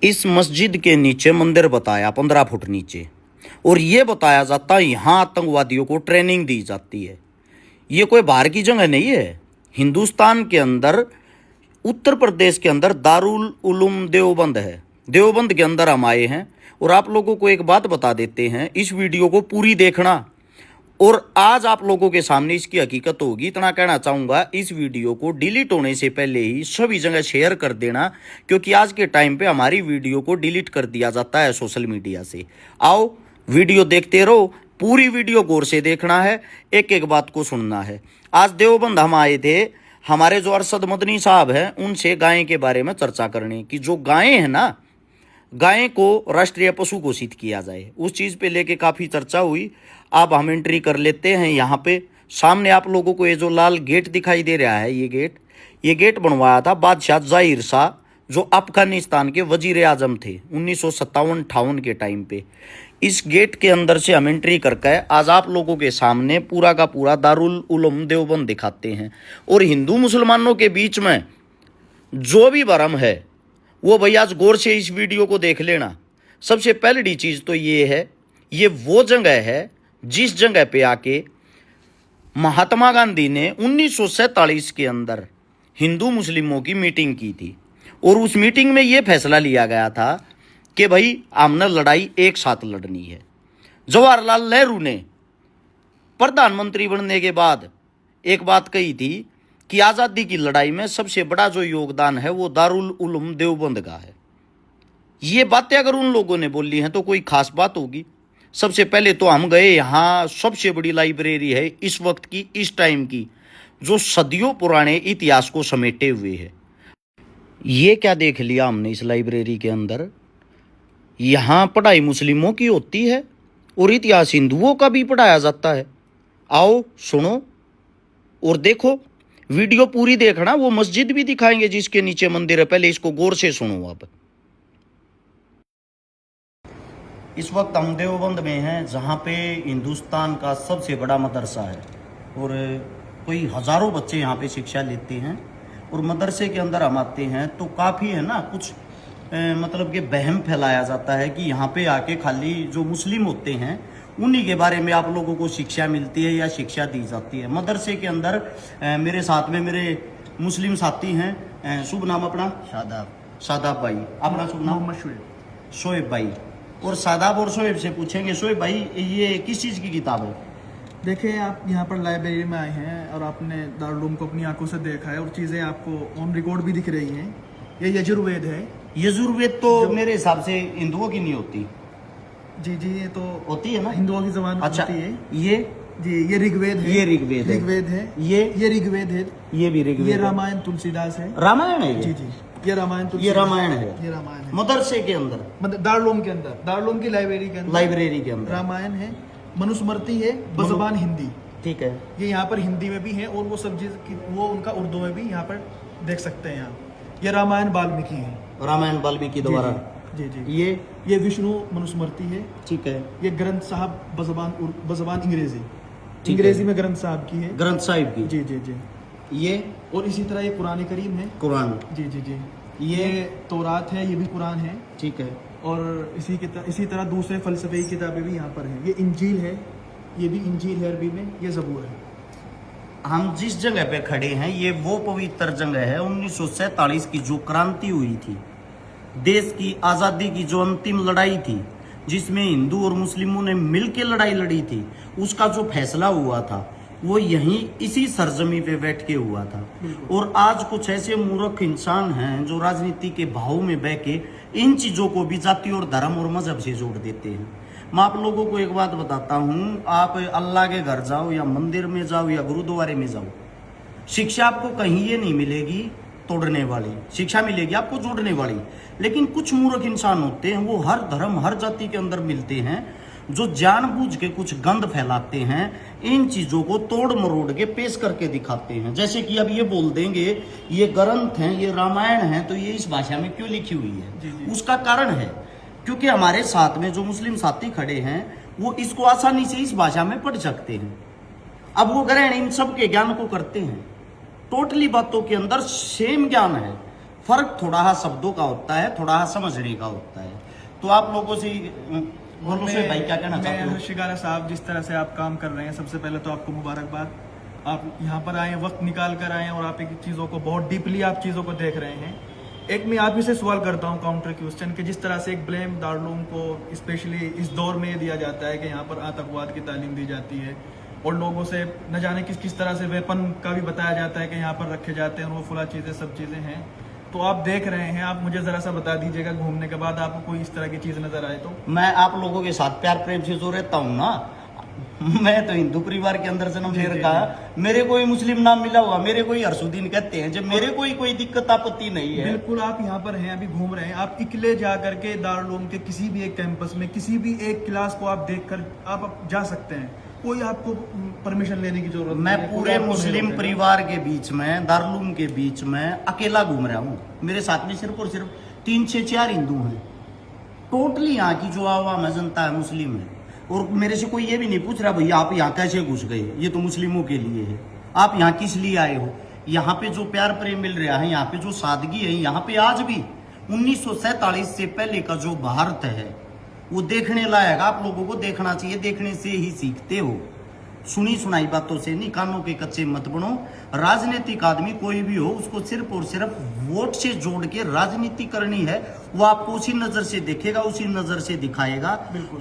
इस मस्जिद के नीचे मंदिर बताया 15 फुट नीचे, और ये बताया जाता है यहाँ आतंकवादियों को ट्रेनिंग दी जाती है। ये कोई बाहर की जगह नहीं है। हिंदुस्तान के अंदर उत्तर प्रदेश के अंदर दारुल उलूम देवबंद है। देवबंद के अंदर हम आए हैं और आप लोगों को एक बात बता देते हैं, इस वीडियो को पूरी देखना और आज आप लोगों के सामने इसकी हकीकत होगी। इतना कहना चाहूँगा, इस वीडियो को डिलीट होने से पहले ही सभी जगह शेयर कर देना, क्योंकि आज के टाइम पे हमारी वीडियो को डिलीट कर दिया जाता है सोशल मीडिया से। आओ वीडियो देखते रहो, पूरी वीडियो गौर से देखना है, एक एक बात को सुनना है। आज देवबंद हम आए थे, हमारे जो अरशद मदनी साहब हैं उनसे गाय के बारे में चर्चा करने की। जो गायें हैं ना, गाय को राष्ट्रीय पशु घोषित किया जाए, उस चीज़ पे लेके काफ़ी चर्चा हुई। अब हम एंट्री कर लेते हैं। यहाँ पे सामने आप लोगों को ये जो लाल गेट दिखाई दे रहा है, ये गेट बनवाया था बादशाह ज़ाहिर शाह, जो अफगानिस्तान के वजीर आजम थे 1957-58 के टाइम पे। इस गेट के अंदर से हम एंट्री करके आज आप लोगों के सामने पूरा का पूरा दारुल उलूम देवबंद दिखाते हैं। और हिंदू मुसलमानों के बीच में जो भी भरम है वो भैया आज गौर से इस वीडियो को देख लेना। सबसे पहली चीज़ तो ये है, ये वो जगह है जिस जगह पे आके महात्मा गांधी ने 1947 के अंदर हिंदू मुस्लिमों की मीटिंग की थी। और उस मीटिंग में ये फैसला लिया गया था कि भाई हमने लड़ाई एक साथ लड़नी है। जवाहरलाल नेहरू ने प्रधानमंत्री बनने के बाद एक बात कही थी कि आज़ादी की लड़ाई में सबसे बड़ा जो योगदान है वो दारुल उलूम देवबंद का है। ये बातें अगर उन लोगों ने बोली हैं तो कोई खास बात होगी। सबसे पहले तो हम गए, यहाँ सबसे बड़ी लाइब्रेरी है इस वक्त की, इस टाइम की, जो सदियों पुराने इतिहास को समेटे हुए है। ये क्या देख लिया हमने इस लाइब्रेरी के अंदर, यहाँ पढ़ाई मुस्लिमों की होती है और इतिहास हिंदुओं का भी पढ़ाया जाता है। आओ सुनो और देखो, वीडियो पूरी देखना। वो मस्जिद भी दिखाएंगे जिसके नीचे मंदिर है, पहले इसको गौर से सुनो। अब इस वक्त हम देवबंद में हैं, जहाँ पे हिंदुस्तान का सबसे बड़ा मदरसा है और कोई हज़ारों बच्चे यहाँ पे शिक्षा लेते हैं। और मदरसे के अंदर हम आते हैं तो काफ़ी है ना, कुछ मतलब कि वहम फैलाया जाता है कि यहाँ पे आके खाली जो मुस्लिम होते हैं उन्हीं के बारे में आप लोगों को शिक्षा मिलती है या शिक्षा दी जाती है। मदरसे के अंदर मेरे साथ में मेरे मुस्लिम साथी हैं। शुभ नाम अपना? शादाब भाई। अपना शुभ नाम? मोहम्मद शोएब भाई। और शादाब और शोएब से पूछेंगे, शोएब भाई ये किस चीज़ की किताब है? देखिए, आप यहाँ पर लाइब्रेरी में आए हैं और आपने दारुल उलूम को अपनी आंखों से देखा है और चीज़ें आपको ऑन रिकॉर्ड भी दिख रही हैं। ये यजुर्वेद है। यजुर्वेद तो मेरे हिसाब से हिंदुओं की नहीं होती। जी, ये तो होती है ना, हिंदुओं की जबान अच्छा होती है। ये ऋग्वेद है। ये ऋग्वेद है। ये ऋग्वेद है। ये भी ऋग्वेद। ये रामायण तुलसीदास है। रामायण है जी, ये रामायण है। ये रामायण है मदरसे के अंदर, मतलब दारुल उलूम के अंदर, दारुल उलूम की लाइब्रेरी के अंदर रामायण है, मनुस्मृति है बज़बान हिंदी। ठीक है, ये यहाँ पर हिंदी में भी है और वो सब चीज वो उनका उर्दू में भी यहाँ पर देख सकते हैं आप। ये रामायण वाल्मीकि है, रामायण वाल्मीकि द्वारा। जी ये विष्णु मनुस्मृति है। ठीक है, ये ग्रंथ साहब बज़बान अंग्रेजी में ग्रंथ साहब की है, ग्रंथ साहिब की। जी ये, और इसी तरह ये कुरान करीम है, कुरान। जी ये तौरात है, ये भी कुरान है। ठीक है, और इसी तरह दूसरे फलसफे की किताबें भी यहाँ पर हैं। ये इंजील है, ये भी इंजील है अरबी में, ये ज़बूर है। हम जिस जगह पे खड़े हैं ये वो पवित्र जगह है। 1947 की जो क्रांति हुई थी, देश की आज़ादी की जो अंतिम लड़ाई थी, जिसमें हिंदू और मुस्लिमों ने मिलकर लड़ाई लड़ी थी, उसका जो फैसला हुआ था वो यहीं इसी सरजमी पे बैठ के हुआ था। और आज कुछ ऐसे मूर्ख इंसान हैं जो राजनीति के भाव में बह के इन चीज़ों को भी जाति और धर्म और मजहब से जोड़ देते हैं। मैं आप लोगों को एक बात बताता हूँ, आप अल्लाह के घर जाओ या मंदिर में जाओ या गुरुद्वारे में जाओ, शिक्षा आपको कहीं ये नहीं मिलेगी तोड़ने वाली, शिक्षा मिलेगी आपको जोड़ने वाली। लेकिन कुछ मूर्ख इंसान होते हैं, वो हर धर्म हर जाति के अंदर मिलते हैं, जो जानबूझ के कुछ गंद फैलाते हैं, इन चीज़ों को तोड़ मरोड़ के पेश करके दिखाते हैं। जैसे कि अब ये बोल देंगे ये ग्रंथ हैं, ये रामायण है, तो ये इस भाषा में क्यों लिखी हुई है? उसका कारण है क्योंकि हमारे साथ में जो मुस्लिम साथी खड़े हैं वो इसको आसानी से इस भाषा में पढ़ सकते हैं। अब वो ग्रहण इन सब के ज्ञान को करते हैं, टोटली बातों के अंदर सेम ज्ञान है, फर्क थोड़ा सा शब्दों का होता है, थोड़ा सा समझने का होता है। तो आप लोगों से भाई क्या कहना चाहते हैं? हर्षिकारा साहब, जिस तरह से आप काम कर रहे हैं, सबसे पहले तो आपको मुबारकबाद। आप यहाँ पर आए, वक्त निकाल कर आए और आप एक चीज़ों को बहुत डीपली आप चीज़ों को देख रहे हैं। एक मैं आप ही से सवाल करता हूँ काउंटर क्वेश्चन कि जिस तरह से एक ब्लेम दारुल को स्पेशली इस दौर में दिया जाता है कि यहाँ पर आतंकवाद की तालीम दी जाती है और लोगों से न जाने किस किस तरह से वेपन का भी बताया जाता है कि यहाँ पर रखे जाते हैं और वो फुला चीज़ें सब चीज़ें हैं, तो आप देख रहे हैं, आप मुझे ज़रा सा बता दीजिएगा घूमने के बाद आपको कोई इस तरह की चीज़ नज़र आए तो। मैं आप लोगों के साथ प्यार प्रेम से जो रहता हूँ ना, मैं तो हिंदू परिवार के अंदर जन्म ले रखा है, मेरे कोई मुस्लिम नाम मिला हुआ, मेरे कोई हर्षुद्दीन कहते हैं, जब मेरे कोई दिक्कत आपत्ति नहीं है। बिल्कुल, आप यहाँ पर हैं, अभी घूम रहे हैं, आप इकले जा करके दारुल उलूम के किसी भी एक कैंपस में किसी भी एक क्लास को आप देखकर आप जा सकते हैं, कोई आपको परमिशन लेने की जरूरत नहीं। मैं पूरे मुस्लिम परिवार के बीच में, दारुल उलूम के बीच में अकेला घूम रहा हूँ। मेरे साथ में सिर्फ और सिर्फ 3 से 4 हिंदू हैं। टोटली यहाँ की जो आवाम है, जनता है, मुस्लिम है। और मेरे से कोई ये भी नहीं पूछ रहा भैया आप यहाँ कैसे घुस गए, ये तो मुस्लिमों के लिए है, आप यहाँ किस लिए आए हो। यहाँ पे जो प्यार प्रेम मिल रहा है, यहाँ पे जो सादगी है, यहाँ पे आज भी 1947 से पहले का जो भारत है वो देखने लायक, आप लोगों को देखना चाहिए, देखने से ही सीखते हो। सुनी सुनाई बातों से नहीं, कानों के कच्चे मत बनो। राजनीतिक आदमी कोई भी हो, उसको सिर्फ और सिर्फ वोट से जोड़ के राजनीति करनी है, वो आपको उसी नजर से देखेगा, उसी नजर से दिखाएगा।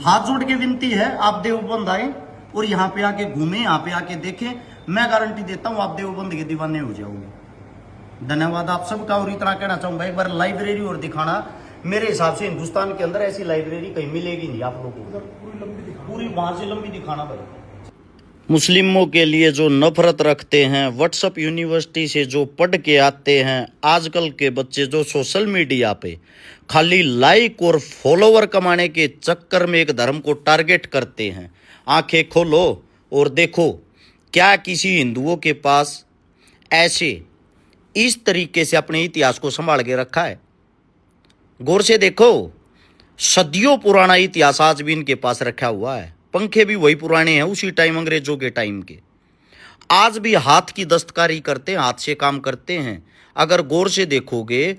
हाथ जोड़ के विनती है, आप देवबंद आए और यहाँ पे आके घूमे, यहाँ पे आके देखें, मैं गारंटी देता हूँ आप देवबंद के दीवाने हो जाओगे। धन्यवाद आप सबका। और इतना कहना चाहूंगा, एक बार लाइब्रेरी और दिखाना, मेरे हिसाब से हिंदुस्तान के अंदर ऐसी लाइब्रेरी कहीं मिलेगी नहीं आप लोगों को, पूरी वहां से लंबी दिखाना भाई। मुस्लिमों के लिए जो नफरत रखते हैं, व्हाट्सएप यूनिवर्सिटी से जो पढ़ के आते हैं, आजकल के बच्चे जो सोशल मीडिया पे खाली लाइक और फॉलोवर कमाने के चक्कर में एक धर्म को टारगेट करते हैं, आंखें खोलो और देखो क्या किसी हिंदुओं के पास ऐसे इस तरीके से अपने इतिहास को संभाल के रखा है। गौर से देखो, सदियों पुराना इतिहास आज भी इनके पास रखा हुआ है। पंखे भी वही पुराने हैं, उसी टाइम अंग्रेजों के टाइम के। आज भी हाथ की दस्तकारी करते हैं, हाथ से काम करते हैं। अगर गौर से देखोगे,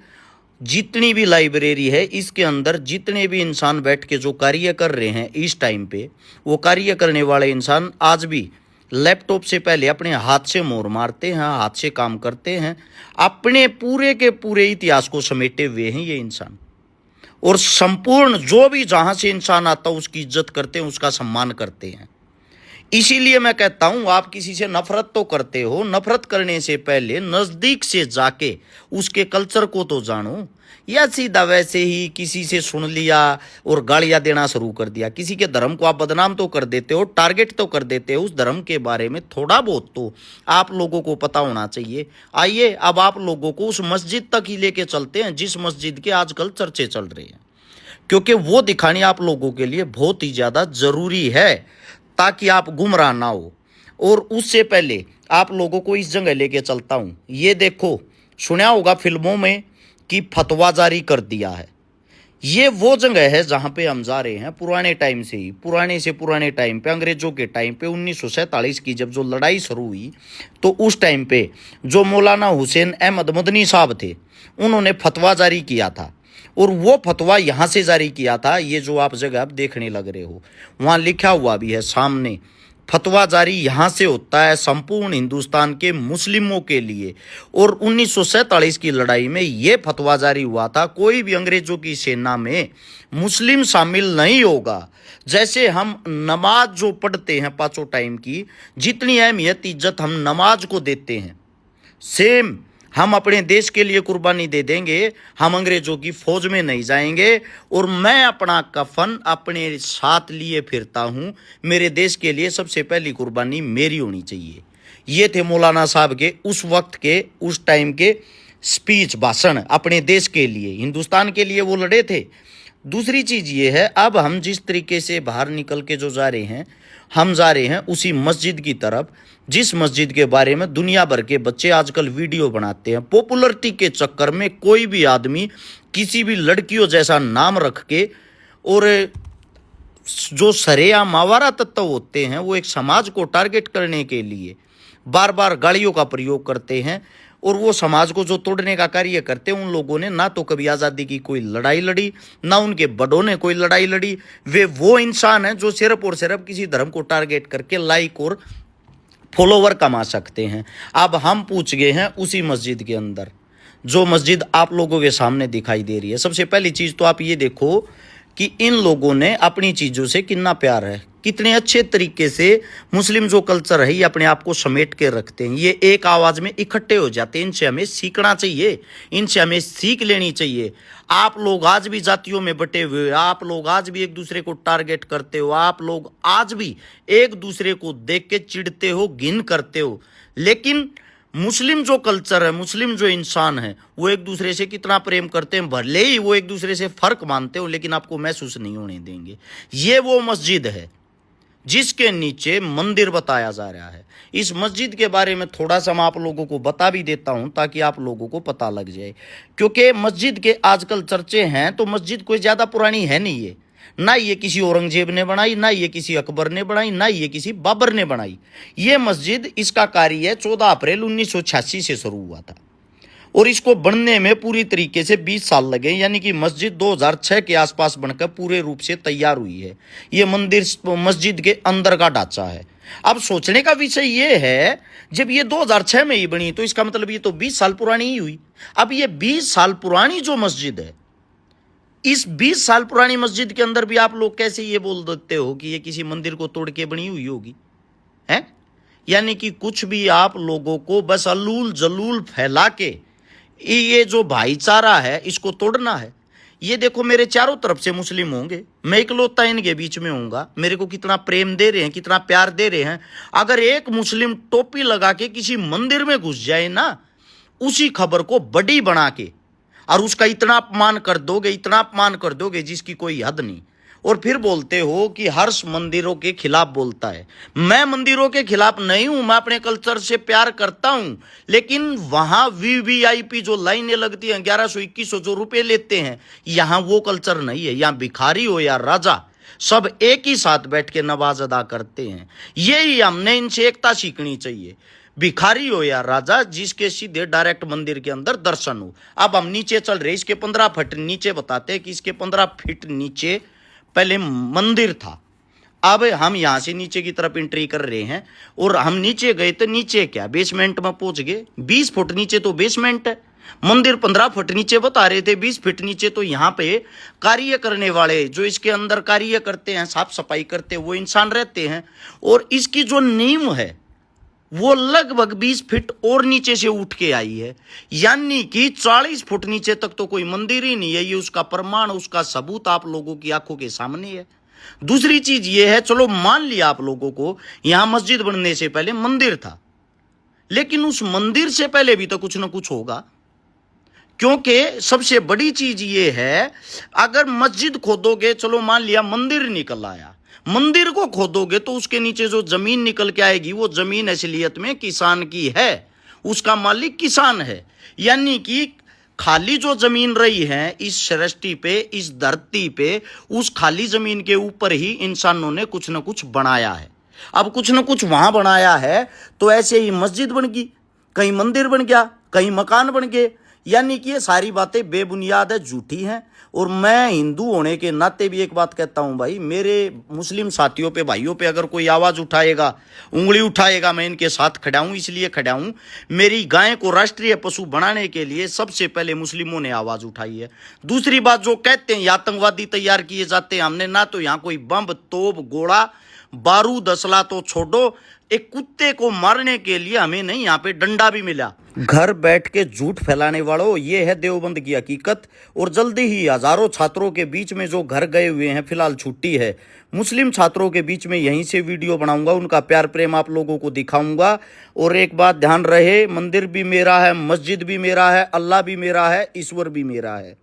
जितनी भी लाइब्रेरी है, इसके अंदर जितने भी इंसान बैठ के जो कार्य कर रहे हैं इस टाइम पे, वो कार्य करने वाले इंसान आज भी लैपटॉप से पहले अपने हाथ से मोहर मारते हैं, हाथ से काम करते हैं, अपने पूरे के पूरे इतिहास को समेटे हुए हैं ये इंसान। और संपूर्ण जो भी जहां से इंसान आता है उसकी इज्जत करते हैं, उसका सम्मान करते हैं। इसीलिए मैं कहता हूं, आप किसी से नफरत तो करते हो, नफरत करने से पहले नजदीक से जाके उसके कल्चर को तो जानो। या सीधा वैसे ही किसी से सुन लिया और गालियां देना शुरू कर दिया, किसी के धर्म को आप बदनाम तो कर देते हो, टारगेट तो कर देते हो, उस धर्म के बारे में थोड़ा बहुत तो आप लोगों को पता होना चाहिए। आइए अब आप लोगों को उस मस्जिद तक ही लेके चलते हैं जिस मस्जिद के आजकल चर्चे चल रहे हैं, क्योंकि वो दिखानी आप लोगों के लिए बहुत ही ज़्यादा ज़रूरी है ताकि आप गुमराह ना हो। और उससे पहले आप लोगों को इस जगह लेके चलता हूँ। ये देखो, सुना होगा फिल्मों में कि फतवा जारी कर दिया है। ये वो जगह है जहाँ पे हम जा रहे हैं पुराने टाइम से ही, पुराने से पुराने टाइम पे, अंग्रेजों के टाइम पे 1947 की जब जो लड़ाई शुरू हुई, तो उस टाइम पे जो मौलाना हुसैन अहमद मदनी साहब थे, उन्होंने फतवा जारी किया था। और वो फतवा यहाँ से जारी किया था, ये जो आप जगह आप देखने लग रहे हो, वहाँ लिखा हुआ भी है सामने, फतवा जारी यहाँ से होता है संपूर्ण हिंदुस्तान के मुस्लिमों के लिए। और 1947 की लड़ाई में ये फतवा जारी हुआ था, कोई भी अंग्रेजों की सेना में मुस्लिम शामिल नहीं होगा। जैसे हम नमाज जो पढ़ते हैं पांचों टाइम की, जितनी अहमियत इज्जत हम नमाज को देते हैं, सेम हम अपने देश के लिए कुर्बानी दे देंगे। हम अंग्रेजों की फौज में नहीं जाएंगे। और मैं अपना कफन अपने साथ लिए फिरता हूँ, मेरे देश के लिए सबसे पहली कुर्बानी मेरी होनी चाहिए। ये थे मौलाना साहब के उस वक्त के, उस टाइम के स्पीच, भाषण, अपने देश के लिए, हिंदुस्तान के लिए वो लड़े थे। दूसरी चीज़ ये है, अब हम जिस तरीके से बाहर निकल के जो जा रहे हैं, हम जा रहे हैं उसी मस्जिद की तरफ, जिस मस्जिद के बारे में दुनिया भर के बच्चे आजकल वीडियो बनाते हैं। पॉपुलरिटी के चक्कर में कोई भी आदमी किसी भी लड़कियों जैसा नाम रख के, और जो सरेआम आवारा तत्व होते हैं, वो एक समाज को टारगेट करने के लिए बार बार गालियों का प्रयोग करते हैं। और वो समाज को जो तोड़ने का कार्य करते हैं, उन लोगों ने ना तो कभी आज़ादी की कोई लड़ाई लड़ी, ना उनके बड़ों ने कोई लड़ाई लड़ी। वो इंसान हैं जो सिर्फ और सिर्फ किसी धर्म को टारगेट करके लाइक और फॉलोवर कमा सकते हैं। अब हम पूछ गए हैं उसी मस्जिद के अंदर, जो मस्जिद आप लोगों के सामने दिखाई दे रही है। सबसे पहली चीज़ तो आप ये देखो कि इन लोगों ने अपनी चीज़ों से कितना प्यार है, कितने अच्छे तरीके से मुस्लिम जो कल्चर है ये अपने आप को समेट के रखते हैं। ये एक आवाज़ में इकट्ठे हो जाते हैं। इनसे हमें सीखना चाहिए, इनसे हमें सीख लेनी चाहिए। आप लोग आज भी जातियों में बटे हुए हो, आप लोग आज भी एक दूसरे को टारगेट करते हो, आप लोग आज भी एक दूसरे को देख के चिढ़ते हो, घिन करते हो। लेकिन मुस्लिम जो कल्चर है, मुस्लिम जो इंसान है, वो एक दूसरे से कितना प्रेम करते हैं। भले ही वो एक दूसरे से फर्क मानते हो, लेकिन आपको महसूस नहीं होने देंगे। ये वो मस्जिद है जिसके नीचे मंदिर बताया जा रहा है। इस मस्जिद के बारे में थोड़ा सा मैं आप लोगों को बता भी देता हूं ताकि आप लोगों को पता लग जाए, क्योंकि मस्जिद के आजकल चर्चे हैं। तो मस्जिद कोई ज़्यादा पुरानी है नहीं, ये ना ये किसी औरंगजेब ने बनाई, ना ये किसी अकबर ने बनाई, ना ये किसी बाबर ने बनाई। ये मस्जिद, इसका कार्य 14 अप्रैल 1986 से शुरू हुआ था और इसको बनने में पूरी तरीके से 20 साल लगे। यानी कि मस्जिद 2006 के आसपास बनकर पूरे रूप से तैयार हुई है। ये मंदिर मस्जिद के अंदर का ढांचा है। अब सोचने का विषय ये है, जब ये 2006 में ही बनी तो इसका मतलब ये तो 20 साल पुरानी ही हुई। अब ये 20 साल पुरानी जो मस्जिद है, इस 20 साल पुरानी मस्जिद के अंदर भी आप लोग कैसे ये बोल देते हो कि ये किसी मंदिर को तोड़ के बनी हुई होगी, है? यानी कि कुछ भी आप लोगों को बस अलूल जलूल फैला के ये जो भाईचारा है इसको तोड़ना है। ये देखो, मेरे चारों तरफ से मुस्लिम होंगे, मैं इकलौता इनके बीच में होऊंगा। मेरे को कितना प्रेम दे रहे हैं, कितना प्यार दे रहे हैं। अगर एक मुस्लिम टोपी लगा के किसी मंदिर में घुस जाए ना, उसी खबर को बड़ी बना के और उसका इतना अपमान कर दोगे, इतना अपमान कर दोगे जिसकी कोई हद नहीं, और फिर बोलते हो कि हर्ष मंदिरों के खिलाफ बोलता है। मैं मंदिरों के खिलाफ नहीं हूं, मैं अपने कल्चर से प्यार करता हूं। लेकिन वहां वीवीआईपी जो लाइनें लगती हैं, 1100-2100 जो रुपए लेते हैं, यहां वो कल्चर नहीं है। यहां भिखारी हो या राजा, सब एक ही साथ बैठ के नमाज अदा करते हैं। यही हमने इनसे एकता सीखनी चाहिए। भिखारी हो या राजा, जिसके सीधे डायरेक्ट मंदिर के अंदर दर्शन हो। अब हम नीचे चल रहे, इसके 15 फीट नीचे बताते हैं कि इसके 15 फीट नीचे पहले मंदिर था। अब हम यहां से नीचे की तरफ एंट्री कर रहे हैं और हम नीचे गए तो नीचे क्या, बेसमेंट में पहुंच गए। 20 फुट नीचे तो बेसमेंट है। मंदिर 15 फुट नीचे बता रहे थे, 20 फीट नीचे तो यहाँ पे कार्य करने वाले, जो इसके अंदर कार्य करते हैं, साफ सफाई करते हैं, वो इंसान रहते हैं। और इसकी जो नींव है वो लगभग 20 फीट और नीचे से उठ के आई है। यानी कि 40 फुट नीचे तक तो कोई मंदिर ही नहीं है। ये उसका प्रमाण, उसका सबूत आप लोगों की आंखों के सामने है। दूसरी चीज ये है, चलो मान लिया आप लोगों को यहां मस्जिद बनने से पहले मंदिर था, लेकिन उस मंदिर से पहले भी तो कुछ ना कुछ होगा। क्योंकि सबसे बड़ी चीज ये है, अगर मस्जिद खोदोगे, चलो मान लिया मंदिर निकल आया, मंदिर को खोदोगे तो उसके नीचे जो जमीन निकल के आएगी, वो जमीन असलियत में किसान की है, उसका मालिक किसान है। यानी कि खाली जो जमीन रही है इस सृष्टि पे, इस धरती पे, उस खाली जमीन के ऊपर ही इंसानों ने कुछ ना कुछ बनाया है। अब कुछ ना कुछ वहां बनाया है तो ऐसे ही मस्जिद बन गई, कहीं मंदिर बन गया, कहीं मकान बन गए। यानी कि ये सारी बातें बेबुनियाद है, झूठी हैं। और मैं हिंदू होने के नाते भी एक बात कहता हूं भाई, मेरे मुस्लिम साथियों पे, भाइयों पे अगर कोई आवाज उठाएगा, उंगली उठाएगा, मैं इनके साथ खड़ा हूं। इसलिए खड़ा हूं, मेरी गाय को राष्ट्रीय पशु बनाने के लिए सबसे पहले मुस्लिमों ने आवाज उठाई है। दूसरी बात, जो कहते हैं आतंकवादी तैयार किए जाते हैं, हमने ना तो यहां कोई बम, तोप, गोला, बारूद, असला तो छोड़ो, एक कुत्ते को मारने के लिए हमें नहीं यहाँ पे डंडा भी मिला। घर बैठ के झूठ फैलाने वालों, ये है देवबंद की हकीकत। और जल्दी ही हजारों छात्रों के बीच में जो घर गए हुए हैं, फिलहाल छुट्टी है, मुस्लिम छात्रों के बीच में यहीं से वीडियो बनाऊंगा, उनका प्यार प्रेम आप लोगों को दिखाऊंगा। और एक बात ध्यान रहे, मंदिर भी मेरा है, मस्जिद भी मेरा है, अल्लाह भी मेरा है, ईश्वर भी मेरा है।